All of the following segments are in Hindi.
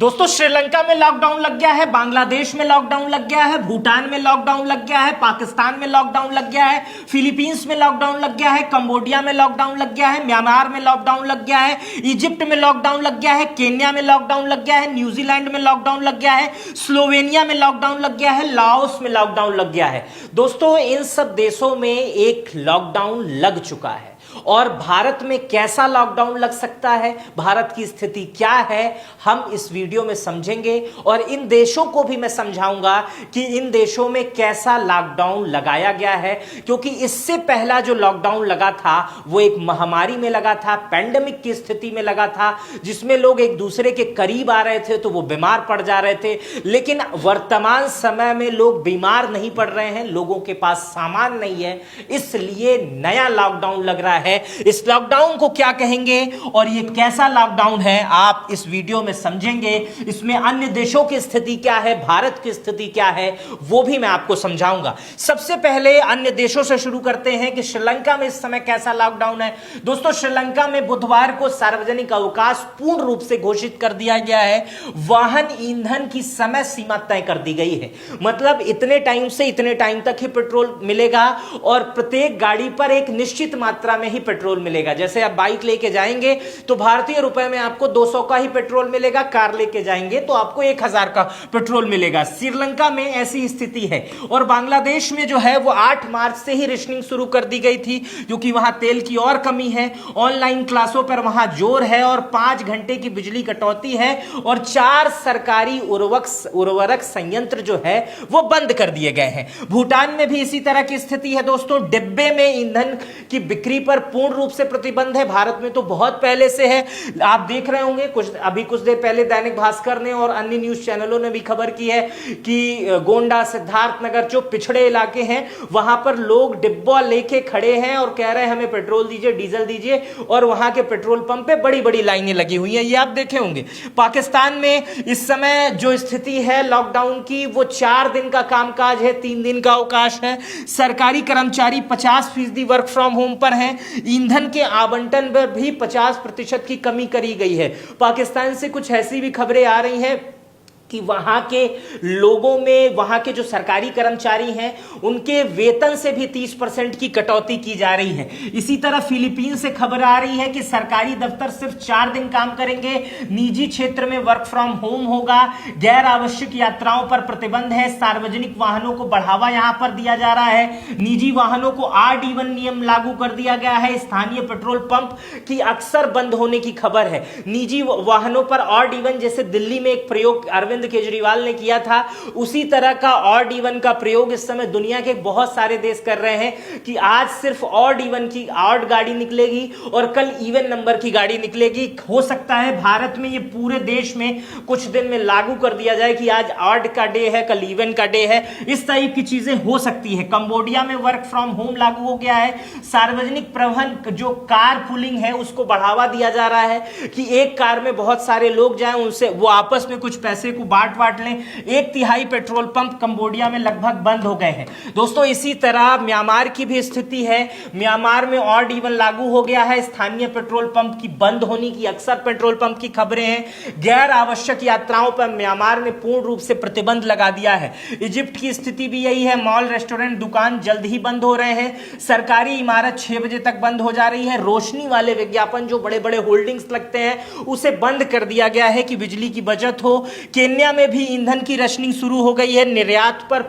दोस्तों श्रीलंका में लॉकडाउन लग गया है, बांग्लादेश में लॉकडाउन लग गया है, भूटान में लॉकडाउन लग गया है, पाकिस्तान में लॉकडाउन लग गया है, फिलीपींस में लॉकडाउन लग गया है, कंबोडिया में लॉकडाउन लग गया है, म्यांमार में लॉकडाउन लग गया है, इजिप्ट में लॉकडाउन लग गया है, केन्या में लॉकडाउन लग गया है, न्यूजीलैंड में लॉकडाउन लग गया है, स्लोवेनिया में लॉकडाउन लग गया है, लाओस में लॉकडाउन लग गया है। दोस्तों इन सब देशों में एक लॉकडाउन लग चुका है और भारत में कैसा लॉकडाउन लग सकता है, भारत की स्थिति क्या है, हम इस वीडियो में समझेंगे और इन देशों को भी मैं समझाऊंगा कि इन देशों में कैसा लॉकडाउन लगाया गया है। क्योंकि इससे पहला जो लॉकडाउन लगा था वो एक महामारी में लगा था, पैंडेमिक की स्थिति में लगा था, जिसमें लोग एक दूसरे के करीब आ रहे थे तो वो बीमार पड़ जा रहे थे। लेकिन वर्तमान समय में लोग बीमार नहीं पड़ रहे हैं, लोगों के पास सामान नहीं है, इसलिए नया लॉकडाउन लग रहा है। इस लॉकडाउन को क्या कहेंगे और ये कैसा लॉकडाउन है आप इस वीडियो में समझेंगे। इसमें अन्य देशों की स्थिति क्या है, भारत की स्थिति क्या है, वो भी मैं आपको समझाऊंगा। सबसे पहले अन्य देशों से शुरू करते हैं कि श्रीलंका में इस समय कैसा लॉकडाउन है। दोस्तों श्रीलंका में बुधवार को सार्वजनिक अवकाश पूर्ण रूप से घोषित कर दिया गया है। वाहन ईंधन की समय सीमा तय कर दी गई है, मतलब इतने टाइम से इतने टाइम तक ही पेट्रोल मिलेगा और प्रत्येक गाड़ी पर एक निश्चित मात्रा में ही पेट्रोल मिलेगा। जैसे आप बाइक लेके जाएंगे तो भारतीय रुपए में आपको 200 का ही पेट्रोल मिलेगा, कार लेके जाएंगे तो आपको 1000 का पेट्रोल मिलेगा। श्रीलंका में ऐसी स्थिति है। और बांग्लादेश में जो है वो 8 मार्च से ही रेशनिंग शुरू कर दी गई थी, क्योंकि वहां तेल की और कमी है, ऑनलाइन क्लासों पर वहां जोर है और 5 घंटे की बिजली कटौती है और 4 सरकारी उर्वरक संयंत्र जो है वो बंद कर दिए गए हैं। भूटान में भी इसी तरह की स्थिति है। दोस्तों डिब्बे में ईंधन की बिक्री पर पूर्ण रूप से प्रतिबंध है। भारत में तो बहुत पहले से है, आप देख रहे होंगे कुछ देर पहले दैनिक भास्कर ने और अन्य न्यूज चैनलों ने भी खबर की है कि गोंडा, सिद्धार्थनगर जो पिछड़े इलाके हैं वहां पर लोग डिब्बा लेके खड़े हैं और कह रहे हैं हमें पेट्रोल दीजिए, डीजल दीजिए, और वहां के पेट्रोल पंप पे बड़ी बड़ी लाइनें लगी हुई हैं, ये आप देखे होंगे। पाकिस्तान में इस समय जो स्थिति है लॉकडाउन की वो 4 दिन का कामकाज है, 3 दिन का अवकाश है। सरकारी कर्मचारी 50% वर्क फ्रॉम होम पर हैं। ईंधन के आवंटन पर भी 50% की कमी करी गई है। पाकिस्तान से कुछ ऐसी भी खबरें आ रही हैं कि वहां के लोगों में, वहां के जो सरकारी कर्मचारी हैं उनके वेतन से भी 30% की कटौती की जा रही है। इसी तरह फिलीपींस से खबर आ रही है कि सरकारी दफ्तर सिर्फ 4 दिन काम करेंगे, निजी क्षेत्र में वर्क फ्रॉम होम होगा, गैर आवश्यक यात्राओं पर प्रतिबंध है, सार्वजनिक वाहनों को बढ़ावा यहां पर दिया जा रहा है, निजी वाहनों को RD1 नियम लागू कर दिया गया है। स्थानीय पेट्रोल पंप की अक्सर बंद होने की खबर है। निजी वाहनों पर RD1 जैसे दिल्ली में एक प्रयोग अरविंद केजरीवाल ने किया था, उसी तरह का RD1 का प्रयोग इस समय दुनिया के बहुत सारे देश कर रहे हैं कि आज सिर्फ RD1 की ऑड गाड़ी निकलेगी और कल इवन नंबर की गाड़ी निकलेगी। हो सकता है भारत में ये पूरे देश में कुछ दिन में लागू कर दिया जाए कि आज ऑड का डे है, कल इवन का डे है, इस टाइप की चीजें हो सकती है। कंबोडिया में वर्क फ्रॉम होम लागू हो गया है। सार्वजनिक परिवहन जो कार पूलिंग है उसको बढ़ावा दिया जा रहा है कि एक कार में बहुत सारे लोग जाएं, उनसे वो आपस में कुछ पैसे को बांट लें। 1/3 पेट्रोल पंप कंबोडिया में लगभग बंद हो गए हैं। दोस्तों इसी तरह म्यांमार की भी स्थिति है। म्यांमार में RD1 लागू हो गया है। स्थानीय पेट्रोल पंप की बंद होने की अक्सर पेट्रोल पंप की खबरें हैं। गैर आवश्यक यात्राओं पर म्यांमार ने पूर्ण रूप से प्रतिबंध लगा दिया है। इजिप्ट की स्थिति भी यही है। मॉल, रेस्टोरेंट, दुकान जल्द ही बंद हो रहे हैं। सरकारी इमारत 6 बजे तक बंद हो जा रही है। रोशनी वाले विज्ञापन जो बड़े बड़े होल्डिंग्स लगते हैं उसे बंद कर दिया गया है कि बिजली की बचत हो। केन्या में भी ईंधन की रशनिंग शुरू हो गई है। निर्यात पर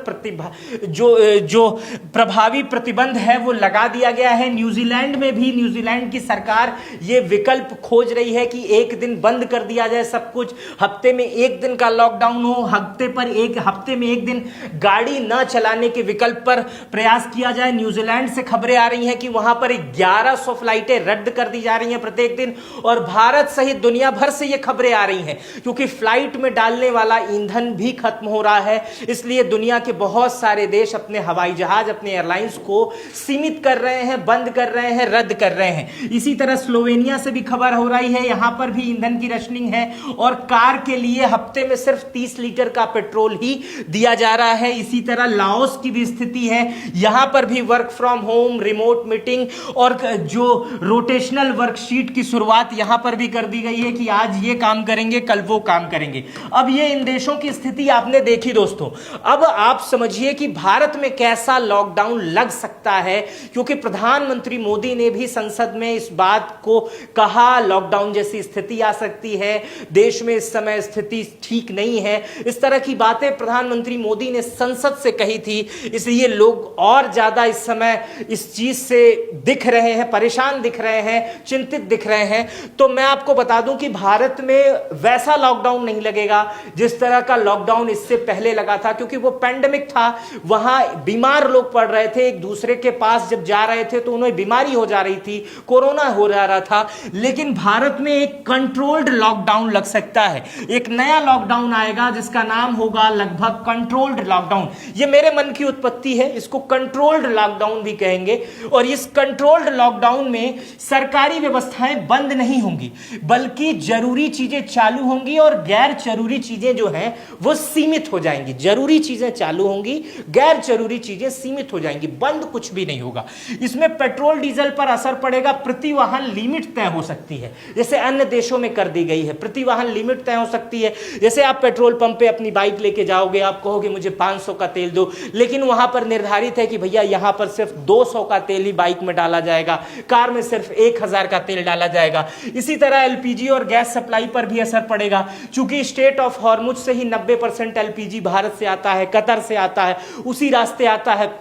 जो प्रभावी प्रतिबंध है वो लगा दिया गया है। न्यूजीलैंड में भी न्यूजीलैंड की सरकार ये विकल्प खोज रही है कि एक दिन बंद कर दिया जाए सब कुछ, हफ्ते में 1 दिन का लॉकडाउन हो, हफ्ते में एक दिन गाड़ी न चलाने के विकल्प पर प्रयास किया जाए। न्यूजीलैंड से खबरें आ रही हैं कि वहां पर 1100 फ्लाइटें रद्द कर दी जा रही हैं प्रत्येक दिन। और भारत सहित दुनिया भर से ये खबरें आ रही हैं क्योंकि फ्लाइट में डालने वाला ईंधन भी खत्म हो रहा है, इसलिए दुनिया के बहुत सारे देश अपने हवाई जहाज, अपने एयरलाइंस को सीमित कर रहे हैं, बंद कर रहे हैं, रद्द कर रहे हैं। इसी तरह स्लोवेनिया से भी खबर हो रही है, यहां पर भी ईंधन की रशनिंग है और कार के लिए हफ्ते में सिर्फ 30 लीटर का पेट्रोल ही दिया जा रहा है। इसी तरह लाओस की भी स्थिति है, यहां पर भी work from home, remote meeting और जो रोटेशनल वर्कशीट की शुरुआत यहां पर भी कर दी गई है कि आज ये काम करेंगे, कल वो काम करेंगे। अब ये इन देशों की स्थिति आपने देखी दोस्तों। अब आप समझिए कि भारत में कैसा लॉकडाउन लग सकता है, क्योंकि प्रधानमंत्री मोदी ने भी संसद में इस बात को कहा, लॉकडाउन जैसी स्थिति आ सकती है, देश में इस समय स्थिति ठीक नहीं है। इस तरह की बातें प्रधानमंत्री मोदी ने संसद से कही थी, इसलिए लोग और ज्यादा इस समय इस चीज से दिख रहे हैं, परेशान दिख रहे हैं, चिंतित दिख रहे हैं। तो मैं आपको बता दूं कि भारत में वैसा लॉकडाउन नहीं लगेगा जिस तरह का लॉकडाउन इससे पहले लगा था, क्योंकि वो पैंडेमिक था, वहां बीमार लोग पड़ रहे थे, एक दूसरे के पास जब जा रहे थे तो उन्हें बीमारी हो जा रही थी, कोरोना हो जा रहा था। लेकिन भारत में एक कंट्रोल्ड लॉकडाउन लग सकता है, एक नया लॉकडाउन आएगा जिसका नाम होगा लगभग कंट्रोल्ड लॉकडाउन। ये मेरे मन की उत्पत्ति है, इसको कंट्रोल्ड लॉकडाउन भी कहेंगे। और इस कंट्रोल्ड लॉकडाउन में सरकारी व्यवस्थाएं बंद नहीं होंगी, बल्कि जरूरी चीजें चालू होंगी और गैर जरूरी चीजें जो हैं वो सीमित हो जाएंगी। जरूरी चीजें चालू होंगी, गैर जरूरी चीजें सीमित हो जाएंगी, बंद कुछ भी नहीं होगा। इसमें पेट्रोल डीजल पर असर पड़ेगा, प्रति वाहन लिमिट तय हो सकती है, जैसे अन्य देशों में कर दी गई है। प्रति वाहन लिमिट तय हो सकती है, जैसे आप पेट्रोल पंप पे अपनी बाइक लेके जाओगे, आप कहोगे मुझे 500 का तेल दो, लेकिन वहां पर निर्धारित है कि भैया यहां पर सिर्फ 200 का तेल ही बाइक में डाला जाएगा, कार में सिर्फ 1000 का तेल डाला जाएगा। इसी तरह एलपीजी और गैस सप्लाई पर भी असर पड़ेगा, चूंकि स्टेट ऑफ हॉर्मुज से ही 90% एलपीजी भारत से आता है, कतर से आता है, उसी रास्ते आता है,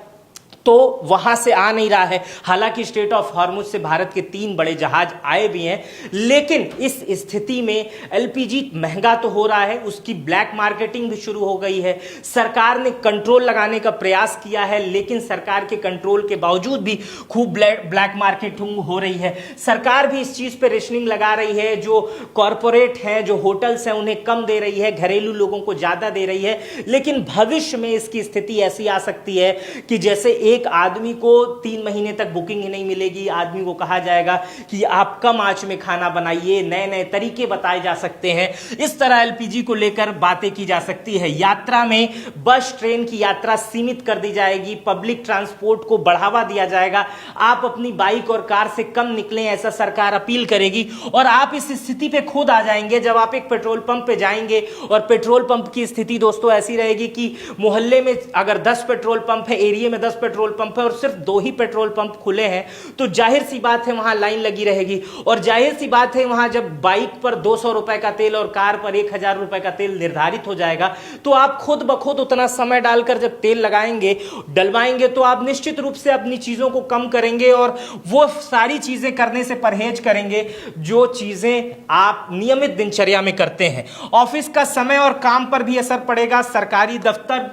तो वहां से आ नहीं रहा है। हालांकि स्टेट ऑफ हॉर्मुज से भारत के 3 बड़े जहाज आए भी हैं, लेकिन इस स्थिति में एलपीजी महंगा तो हो रहा है, उसकी ब्लैक मार्केटिंग भी शुरू हो गई है। सरकार ने कंट्रोल लगाने का प्रयास किया है, लेकिन सरकार के कंट्रोल के बावजूद भी खूब ब्लैक मार्केटिंग हो रही है। सरकार भी इस चीज पे रेशनिंग लगा रही है, जो कॉरपोरेट है, जो होटल्स हैं, उन्हें कम दे रही है, घरेलू लोगों को ज्यादा दे रही है। लेकिन भविष्य में इसकी स्थिति ऐसी आ सकती है कि जैसे एक आदमी को 3 महीने तक बुकिंग ही नहीं मिलेगी, आदमी को कहा जाएगा कि आप कम आंच में खाना बनाइए, नए नए तरीके बताए जा सकते हैं। इस तरह एलपीजी को लेकर बातें की जा सकती है। यात्रा में बस ट्रेन की यात्रा सीमित कर दी जाएगी, पब्लिक ट्रांसपोर्ट को बढ़ावा दिया जाएगा, आप अपनी बाइक और कार से कम निकलें, ऐसा सरकार अपील करेगी। और आप इस स्थिति पे खुद आ जाएंगे जब आप एक पेट्रोल पंप पे जाएंगे और पेट्रोल पंप की स्थिति दोस्तों ऐसी रहेगी कि मोहल्ले में अगर 10 पेट्रोल पंप है, एरिया में 10 पेट्रोल पंप है और सिर्फ 2 ही पेट्रोल पंप खुले हैं, तो जाहिर सी बात है वहां लाइन लगी रहेगी। और जाहिर सी बात है वहां जब बाइक पर 200 रुपए का तेल और कार पर 1000 रुपए का तेल निर्धारित हो जाएगा, तो आप खुद ब खुद उतना समय डालकर जब तेल लगाएंगे, डलवाएंगे, तो आप निश्चित रूप से अपनी चीजों को कम करेंगे और वो सारी चीजें करने से परहेज करेंगे जो चीजें आप नियमित दिनचर्या में करते हैं। ऑफिस का समय और काम पर भी असर पड़ेगा। सरकारी दफ्तर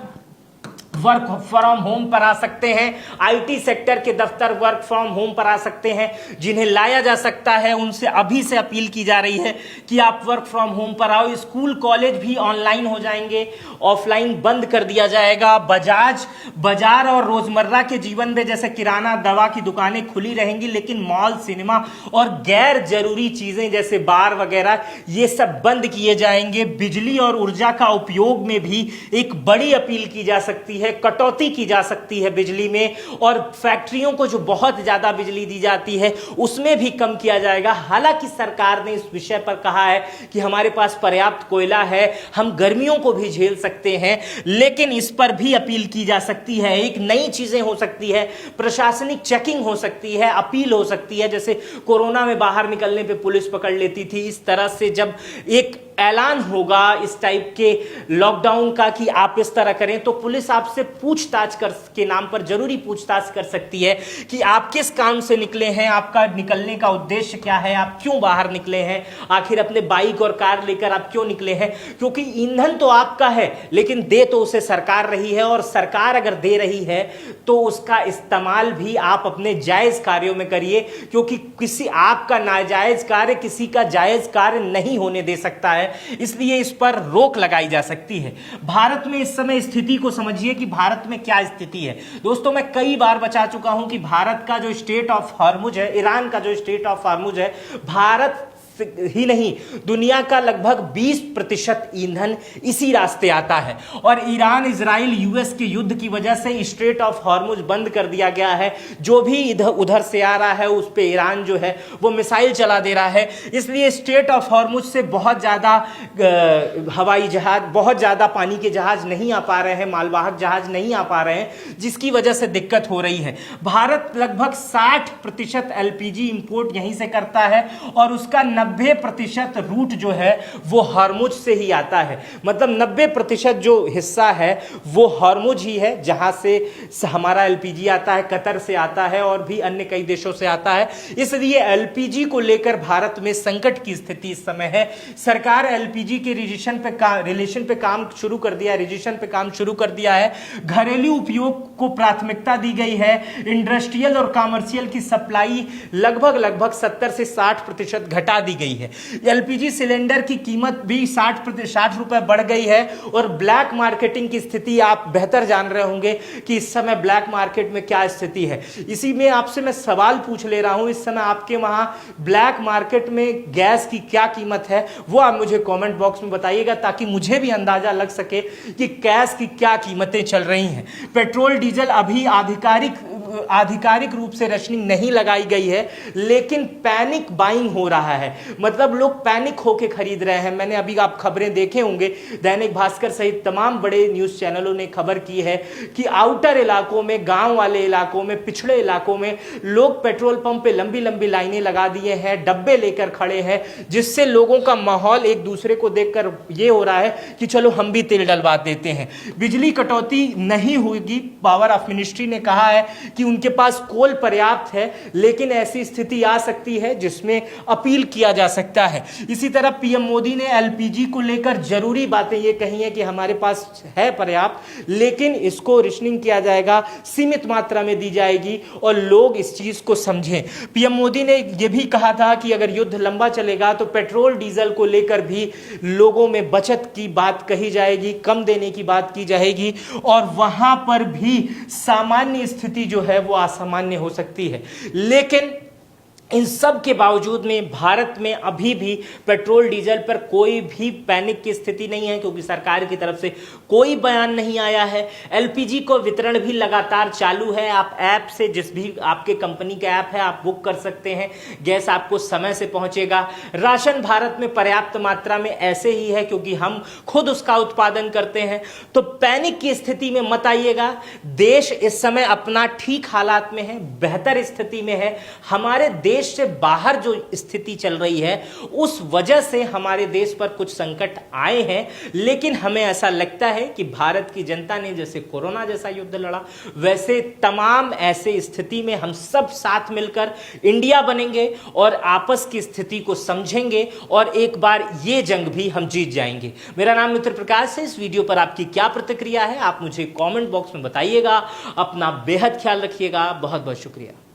वर्क फ्रॉम होम पर आ सकते हैं, आईटी सेक्टर के दफ्तर वर्क फ्रॉम होम पर आ सकते हैं। जिन्हें लाया जा सकता है उनसे अभी से अपील की जा रही है कि आप वर्क फ्रॉम होम पर आओ। स्कूल कॉलेज भी ऑनलाइन हो जाएंगे, ऑफलाइन बंद कर दिया जाएगा। बाजार और रोजमर्रा के जीवन में जैसे किराना, दवा की दुकानें खुली रहेंगी, लेकिन मॉल, सिनेमा और गैर जरूरी चीजें जैसे बार वगैरह ये सब बंद किए जाएंगे। बिजली और ऊर्जा का उपयोग में भी एक बड़ी अपील की जा सकती है, कटौती की जा सकती है बिजली में, और फैक्ट्रियों को जो बहुत ज्यादा बिजली दी जाती है उसमें भी कम किया जाएगा। हालांकि सरकार ने इस विषय पर कहा है कि हमारे पास पर्याप्त कोयला है, हम गर्मियों को भी झेल सकते हैं, लेकिन इस पर भी अपील की जा सकती है। एक नई चीजें हो सकती है, प्रशासनिक चेकिंग हो सकती है, अपील हो सकती है। जैसे कोरोना में बाहर निकलने पे पुलिस पकड़ लेती थी, इस तरह से जब एक ऐलान होगा इस टाइप के लॉकडाउन का कि आप इस तरह करें, तो पुलिस आपसे पूछताछ के नाम पर जरूरी पूछताछ कर सकती है कि आप किस काम से निकले हैं, आपका निकलने का उद्देश्य क्या है, आप क्यों बाहर निकले हैं, आखिर अपने बाइक और कार लेकर आप क्यों निकले हैं। क्योंकि ईंधन तो आपका है, लेकिन दे तो उसे सरकार रही है, और सरकार अगर दे रही है तो उसका इस्तेमाल भी आप अपने जायज कार्यों में करिए, क्योंकि किसी आपका नाजायज कार्य किसी का जायज कार्य नहीं होने दे सकता है। है, इसलिए इस पर रोक लगाई जा सकती है। भारत में इस समय स्थिति को समझिए कि भारत में क्या स्थिति है। दोस्तों, मैं कई बार बता चुका हूं कि भारत का जो स्टेट ऑफ हॉर्मुज है, ईरान का जो स्टेट ऑफ हॉर्मुज है, भारत ही नहीं दुनिया का लगभग 20% ईंधन इसी रास्ते आता है। और ईरान इजराइल यूएस के युद्ध की वजह से स्ट्रेट ऑफ हॉर्मुज बंद कर दिया गया है। जो भी इधर उधर से आ रहा है उस पे ईरान जो है वो मिसाइल चला दे रहा है। इसलिए स्ट्रेट ऑफ हॉर्मुज से बहुत ज्यादा हवाई जहाज, बहुत ज्यादा पानी के जहाज नहीं आ पा रहे हैं, मालवाहक जहाज नहीं आ पा रहे हैं, जिसकी वजह से दिक्कत हो रही है। भारत लगभग 60% एलपीजी इंपोर्ट यहीं से करता है और उसका 90% रूट जो है वो हॉर्मुज से ही आता है। मतलब 90% जो हिस्सा है वो हॉर्मुज ही है, जहां से हमारा एलपीजी आता है, कतर से आता है और भी अन्य कई देशों से आता है। इसलिए एलपीजी को लेकर भारत में संकट की स्थिति इस समय है। सरकार एलपीजी के रिलेशन पे काम शुरू कर दिया, रिजेक्शन पे काम शुरू कर दिया है। घरेलू उपयोग को प्राथमिकता दी गई है। इंडस्ट्रियल और कॉमर्शियल की सप्लाई लगभग 70 से 60% घटा दी गई है। एलपीजी सिलेंडर की कीमत भी 60 रुपए बढ़ गई है। और ब्लैक मार्केटिंग की स्थिति आप बेहतर जान रहे होंगे कि इस समय ब्लैक मार्केट में क्या स्थिति है। इसी में आपसे मैं सवाल पूछ ले रहा हूं, इस समय आपके वहां ब्लैक मार्केट में गैस की क्या कीमत है, वो आप मुझे कमेंट बॉक्स में बताइएगा, ताकि मुझे भी अंदाजा लग सके कि गैस की क्या कीमतें चल रही हैं। पेट्रोल डीजल अभी आधिकारिक रूप से रेशनिंग नहीं लगाई गई है, लेकिन पैनिक बाइंग हो रहा है। मतलब लोग पैनिक होकर खरीद रहे हैं। मैंने अभी आप खबरें देखे होंगे, दैनिक भास्कर सहित तमाम बड़े न्यूज चैनलों ने खबर की है कि आउटर इलाकों में, गांव वाले इलाकों में, पिछड़े इलाकों में लोग पेट्रोल पंप पे लंबी लंबी लाइनें लगा दिए हैं, डब्बे लेकर खड़े हैं, जिससे लोगों का माहौल एक दूसरे को देखकर ये हो रहा है कि चलो हम भी तेल डलवा देते हैं। बिजली कटौती नहीं होगी। पावर ऑफ मिनिस्ट्री ने कहा है कि उनके पास कोल पर्याप्त है, लेकिन ऐसी स्थिति आ सकती है जिसमें अपील किया जा सकता है। इसी तरह पीएम मोदी ने एलपीजी को लेकर जरूरी बातें ये कही है कि हमारे पास है पर्याप्त, लेकिन इसको रेशनिंग किया जाएगा, सीमित मात्रा में दी जाएगी और लोग इस चीज को समझें। पीएम मोदी ने यह भी कहा था कि अगर युद्ध लंबा चलेगा तो पेट्रोल डीजल को लेकर भी लोगों में बचत की बात कही जाएगी, कम देने की बात की जाएगी, और वहां पर भी सामान्य स्थिति जो है वो असामान्य हो सकती है। लेकिन इन सब के बावजूद में भारत में अभी भी पेट्रोल डीजल पर कोई भी पैनिक की स्थिति नहीं है, क्योंकि सरकार की तरफ से कोई बयान नहीं आया है। एलपीजी को वितरण भी लगातार चालू है। आप ऐप से, जिस भी आपके कंपनी का ऐप है, आप बुक कर सकते हैं, गैस आपको समय से पहुंचेगा। राशन भारत में पर्याप्त मात्रा में ऐसे ही है क्योंकि हम खुद उसका उत्पादन करते हैं। तो पैनिक की स्थिति में मत आइएगा। देश इस समय अपना ठीक हालात में है, बेहतर स्थिति में है। हमारे देश से बाहर जो स्थिति चल रही है उस वजह से हमारे देश पर कुछ संकट आए हैं, लेकिन हमें ऐसा लगता है कि भारत की जनता ने जैसे कोरोना जैसा युद्ध लड़ा, वैसे तमाम ऐसे स्थिति में हम सब साथ मिलकर इंडिया बनेंगे और आपस की स्थिति को समझेंगे और एक बार ये जंग भी हम जीत जाएंगे। मेरा नाम मित्र प्रकाश है। इस वीडियो पर आपकी क्या प्रतिक्रिया है आप मुझे कमेंट बॉक्स में बताइएगा। अपना बेहद ख्याल रखिएगा। बहुत बहुत शुक्रिया।